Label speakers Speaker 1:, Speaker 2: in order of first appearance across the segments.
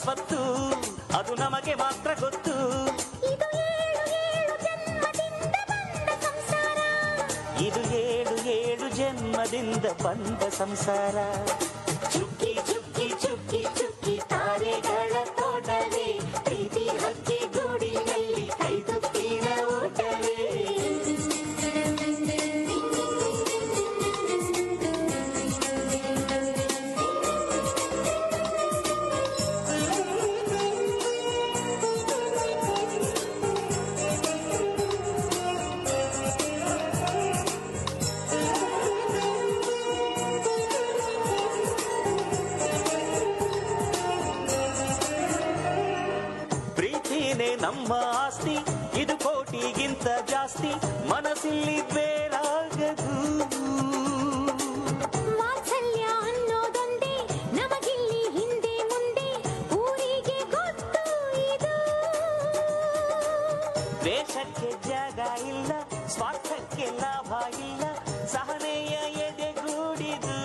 Speaker 1: ಸ್ವತ್ತು, ಅದು ನಮಗೆ ಮಾತ್ರ ಗೊತ್ತು.
Speaker 2: ಇದು ಏಳು ಜನ್ಮದಿಂದ ಬಂದ ಸಂಸಾರ,
Speaker 1: ಇದು ಏಳು ಜನ್ಮದಿಂದ ಬಂದ ಸಂಸಾರ. ಚುಕ್ಕಿ ಚುಕ್ಕಿ ಚುಕ್ಕಿ ಚುಕ್ಕಿ ತಾರೆಗಳ ತೋಟವೇ, ಪ್ರೀತಿ ಹಕ್ಕಿ ಗೂಡಿನಲ್ಲಿ ಕೈದುತ್ತಿನ ಊಟವೇ. ನಮ್ಮ ಆಸ್ತಿ, ಇದು ಕೋಟಿಗಿಂತ ಜಾಸ್ತಿ, ಮನಸ್ಸಿಲ್ಲಿ ಬೇರಾಗದು.
Speaker 2: ವಾತ್ಸಲ್ಯ ಅನ್ನೋದೊಂದೇ ನಮಗಿಲ್ಲಿ ಹಿಂದೆ ಮುಂದೆ ಊರಿಗೆ ಗೊತ್ತು. ಇದು
Speaker 1: ದ್ವೇಷಕ್ಕೆ ಜಾಗ ಇಲ್ಲ, ಸ್ವಾರ್ಥಕ್ಕೆ ಲಾಭ ಇಲ್ಲ, ಸಹನೆಯ ಎದೆಗೂಡಿದು.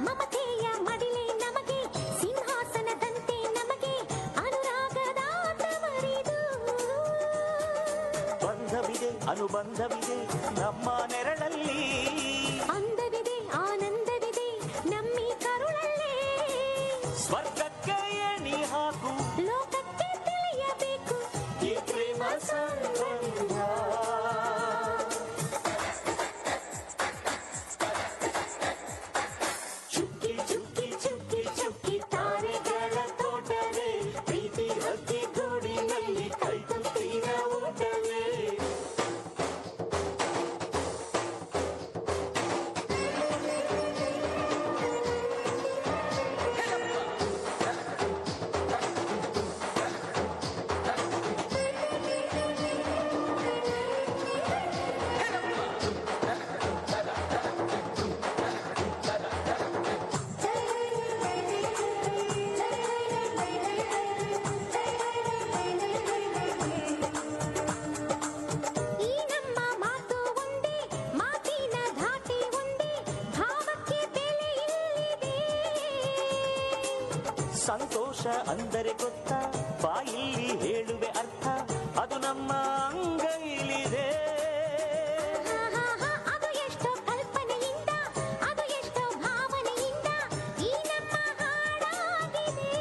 Speaker 2: ಮಮತೆಯ ಮಡಿಲೆ ನಮಗೆ, ಸಿಂಹಾಸನದಂತೆ ನಮಗೆ ಅನುರಾಗದ ತವರಿದು.
Speaker 1: ಬಂಧವಿದೆ ಅನುಬಂಧವಿದೆ ನಮ್ಮ ನೆರಳಲ್ಲಿ,
Speaker 2: ಅಂದವಿದೆ ಆನಂದವಿದೆ ನಮ್ಮಿ ಕರುಳಲ್ಲೇ.
Speaker 1: ಸ್ವರ್ಗಕ್ಕೆ ಎಣಿ ಹಾಕು,
Speaker 2: ಲೋಕಕ್ಕೆ ತಿಳಿಯಬೇಕು
Speaker 1: ಈ ಪ್ರೇಮ ಸಂಬಂಧ. ಚುಕ್ಕಿ ಚುಕ್ಕಿ ಚುಕ್ಕಿ ಚುಕ್ಕಿ ತಾರೆಗಳ ತೋಟವೇ, ಪ್ರೀತಿ ಹಕ್ಕಿ ಗೂಡಿನಲ್ಲಿ ಕೈತುತ್ತಿನ ಊಟವೇ.
Speaker 2: ಈ ನಮ್ಮ ಮಾತು ಒಂದೇ, ಮಾತಿನ ಧಾಟಿ ಒಂದೇ, ಭಾವಕ್ಕೆ ಬೆಲೆ ಇಲ್ಲಿದೆ.
Speaker 1: ಸಂತೋಷ ಅಂದರೆ ಗೊತ್ತಾ, ಬಾಯಲ್ಲಿ ಹೇಳುವೆ ಅರ್ಥ, ಅದು ನಮ್ಮ ಅಂಗೈಲಿದೆ.
Speaker 2: ಅದು ಎಷ್ಟೋ ಕಲ್ಪನೆಯಿಂದ, ಅದು ಎಷ್ಟೋ ಭಾವನೆಯಿಂದ ಈ ನಮ್ಮ ಹಾಡಾಗಿದೆ.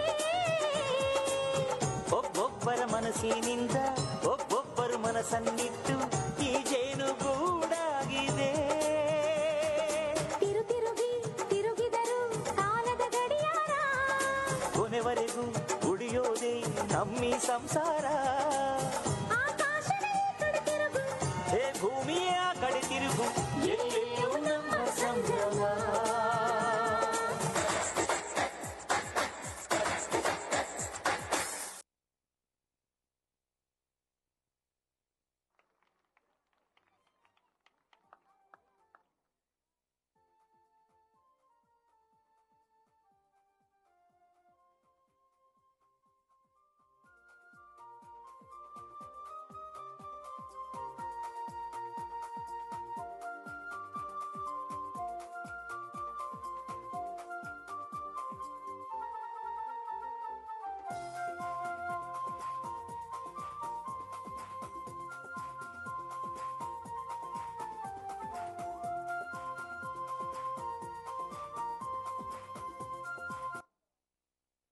Speaker 1: ಒಬ್ಬೊಬ್ಬರ ಮನಸ್ಸಿನಿಂದ ಒಬ್ಬೊಬ್ಬರು ಮನಸ್ಸನ್ನಿಟ್ಟು ಈ ಜೇನುಗೂಡಾಗಿದೆ.
Speaker 2: ತಿರುಗಿದರು ಕಾಲದ ಗಡಿಯಾರ,
Speaker 1: ಕೊನೆವರೆಗೂ ಉಳಿಯೋದೇ ನಮ್ಮಿ ಸಂಸಾರ.
Speaker 2: ಆಕಾಶದಲ್ಲಿ ಕಡೆ ತಿರುಗು,
Speaker 1: ಹೇ ಭೂಮಿಯ ಕಡೆ ತಿರುಗು, ಎಲ್ಲೆಲ್ಲೂ ನಮ್ಮ ಸಂಭ್ರಮ.